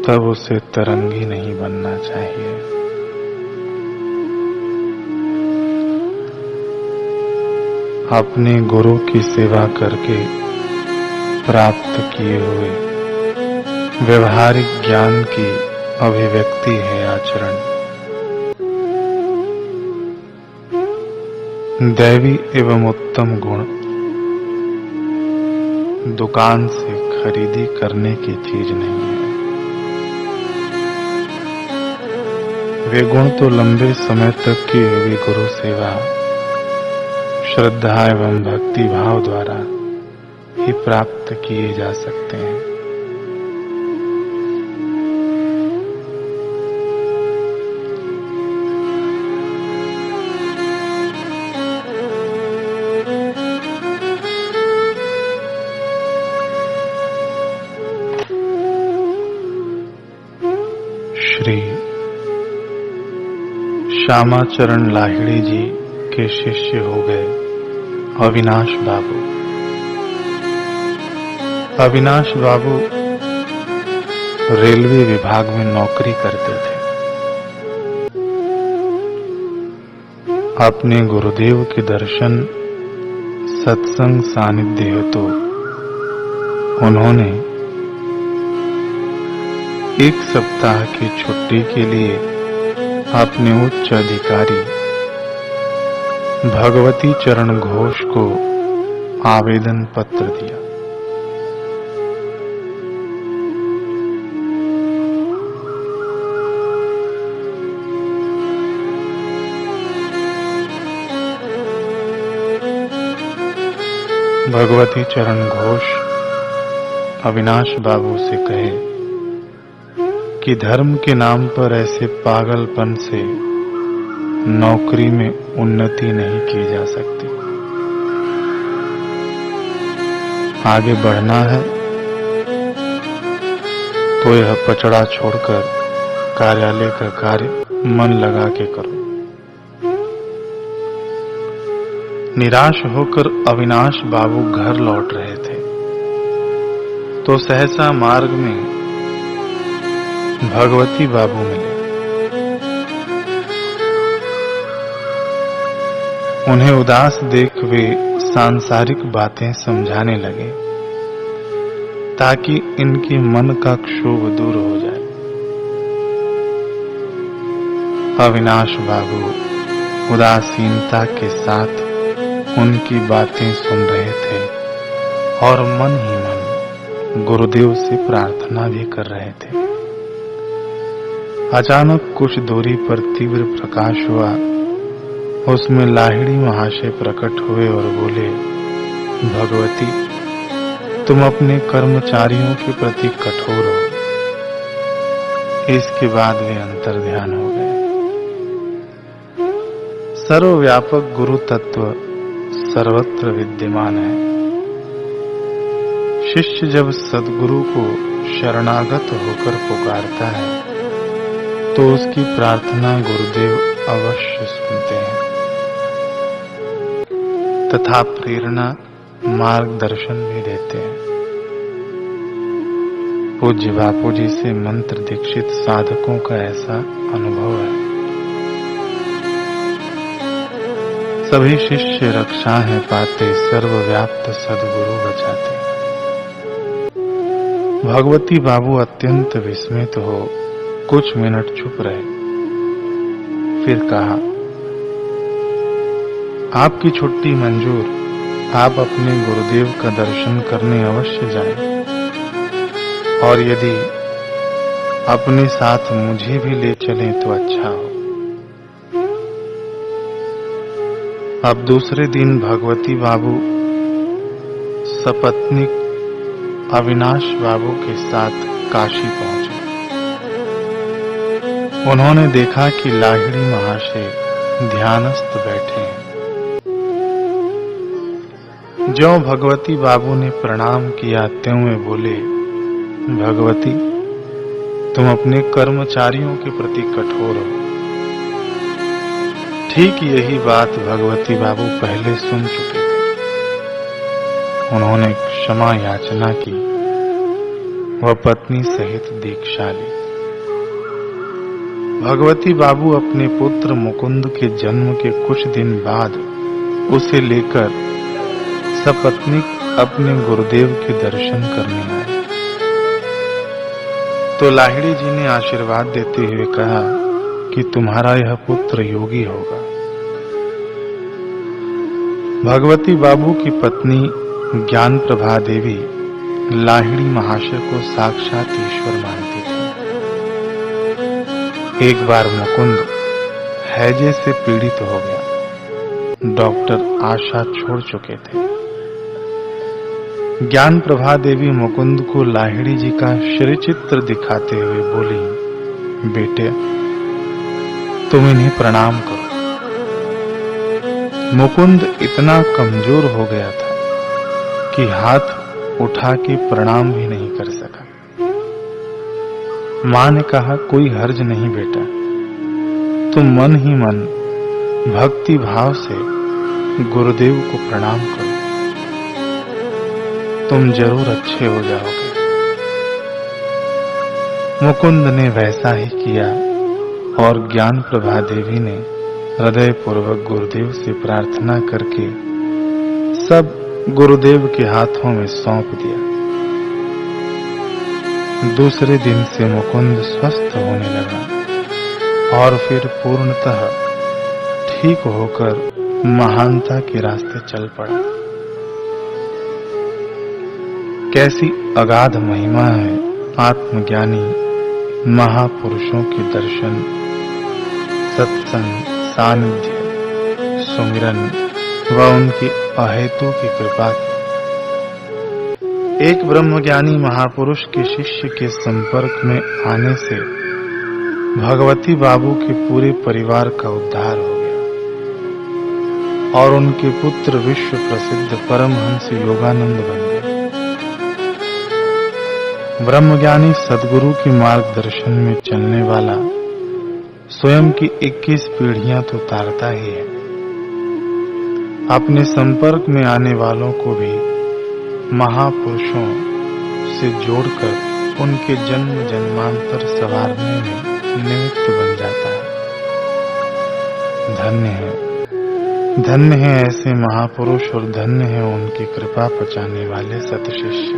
तब उसे तरंगी नहीं बनना चाहिए। अपने गुरु की सेवा करके प्राप्त किए हुए व्यवहारिक ज्ञान की अभिव्यक्ति है आचरण। दैवी एवं उत्तम गुण दुकान से खरीदी करने की चीज नहीं है। वे गुण तो लंबे समय तक की हुई गुरु सेवा, श्रद्धा एवं भक्ति भाव द्वारा ही प्राप्त किए जा सकते हैं। श्री श्यामाचरण लाहिड़ी जी के शिष्य हो गए अविनाश बाबू। अविनाश बाबू रेलवे विभाग में नौकरी करते थे। अपने गुरुदेव के दर्शन सत्संग सानिध्य हेतु उन्होंने 1 सप्ताह की छुट्टी के लिए अपने उच्च अधिकारी भगवती चरण घोष को आवेदन पत्र दिया। भगवती चरण घोष अविनाश बाबू से कहे कि धर्म के नाम पर ऐसे पागलपन से नौकरी में उन्नति नहीं की जा सकती। आगे बढ़ना है तो यह पचड़ा छोड़कर कार्यालय का कार्य मन लगा के करो। निराश होकर अविनाश बाबू घर लौट रहे थे तो सहसा मार्ग में भगवती बाबू मिले। उन्हें उदास देख वे सांसारिक बातें समझाने लगे ताकि इनके मन का क्षोभ दूर हो जाए। अविनाश बाबू उदासीनता के साथ उनकी बातें सुन रहे थे और मन ही मन गुरुदेव से प्रार्थना भी कर रहे थे। अचानक कुछ दूरी पर तीव्र प्रकाश हुआ। उसमें लाहिड़ी महाशय प्रकट हुए और बोले, भगवती, तुम अपने कर्मचारियों के प्रति कठोर हो। इसके बाद वे अंतर्ध्यान हो गए। सर्वव्यापक गुरु तत्व सर्वत्र विद्यमान है। शिष्य जब सद्गुरु को शरणागत होकर पुकारता है तो उसकी प्रार्थना गुरुदेव अवश्य सुनते हैं तथा प्रेरणा मार्गदर्शन भी देते हैं। पूज्य बापू जी से मंत्र दीक्षित साधकों का ऐसा अनुभव है। सभी शिष्य रक्षाएं पाते, सर्वव्याप्त सद्गुरु बचाते। भगवती बाबू अत्यंत विस्मित हो कुछ मिनट चुप रहे। फिर कहा, आपकी छुट्टी मंजूर, आप अपने गुरुदेव का दर्शन करने अवश्य जाएं और यदि अपने साथ मुझे भी ले चलें तो अच्छा हो। अब दूसरे दिन भगवती बाबू सपत्नीक अविनाश बाबू के साथ काशी पहुंचे। उन्होंने देखा कि लाहिड़ी महाशय ध्यानस्थ बैठे हैं। ज्यों भगवती बाबू ने प्रणाम किया त्यों वे बोले, भगवती, तुम अपने कर्मचारियों के प्रति कठोर हो। ठीक यही बात भगवती बाबू पहले सुन चुके थे। उन्होंने क्षमा याचना की वह पत्नी सहित दीक्षा ली। भगवती बाबू अपने पुत्र मुकुंद के जन्म के कुछ दिन बाद उसे लेकर सपत्नीक अपने गुरुदेव के दर्शन करने आए। तो लाहिड़ी जी ने आशीर्वाद देते हुए कहा कि तुम्हारा यह पुत्र योगी होगा। भगवती बाबू की पत्नी ज्ञान प्रभा देवी लाहिड़ी महाशय को साक्षात ईश्वर मानती थी। एक बार मुकुंद हैजे से पीड़ित हो गया। डॉक्टर आशा छोड़ चुके थे। ज्ञान प्रभा देवी मुकुंद को लाहिड़ी जी का श्री चित्र दिखाते हुए बोली, बेटे तुम इन्हें प्रणाम करो। मुकुंद इतना कमजोर हो गया था कि हाथ उठा के प्रणाम भी नहीं कर सका। मां ने कहा, कोई हर्ज नहीं बेटा, तुम मन ही मन भक्ति भाव से गुरुदेव को प्रणाम करो, तुम जरूर अच्छे हो जाओगे। मुकुंद ने वैसा ही किया और ज्ञान प्रभा देवी ने हृदय पूर्वक गुरुदेव से प्रार्थना करके सब गुरुदेव के हाथों में सौंप दिया। दूसरे दिन से मुकुंद स्वस्थ होने लगा और फिर पूर्णतः ठीक होकर महानता के रास्ते चल पड़ा। कैसी अगाध महिमा है आत्मज्ञानी महापुरुषों के दर्शन, सत्संग, सानिध्य, सुमिरन व उनकी अहेतु की कृपा की। एक ब्रह्मज्ञानी महापुरुष के शिष्य के संपर्क में आने से भगवती बाबू के पूरे परिवार का उद्धार हो गया और उनके पुत्र विश्व प्रसिद्ध परमहंस योगानंद बन गए। ब्रह्मज्ञानी सद्गुरु के मार्गदर्शन में चलने वाला स्वयं की 21 पीढ़ियां तो तारता ही है, अपने संपर्क में आने वालों को भी महापुरुषों से जोड़कर उनके जन्म जन्मांतर संवारने में निमित्त बन जाता है। धन्य है ऐसे महापुरुष और धन्य है उनकी कृपा पचाने वाले सतशिष्य।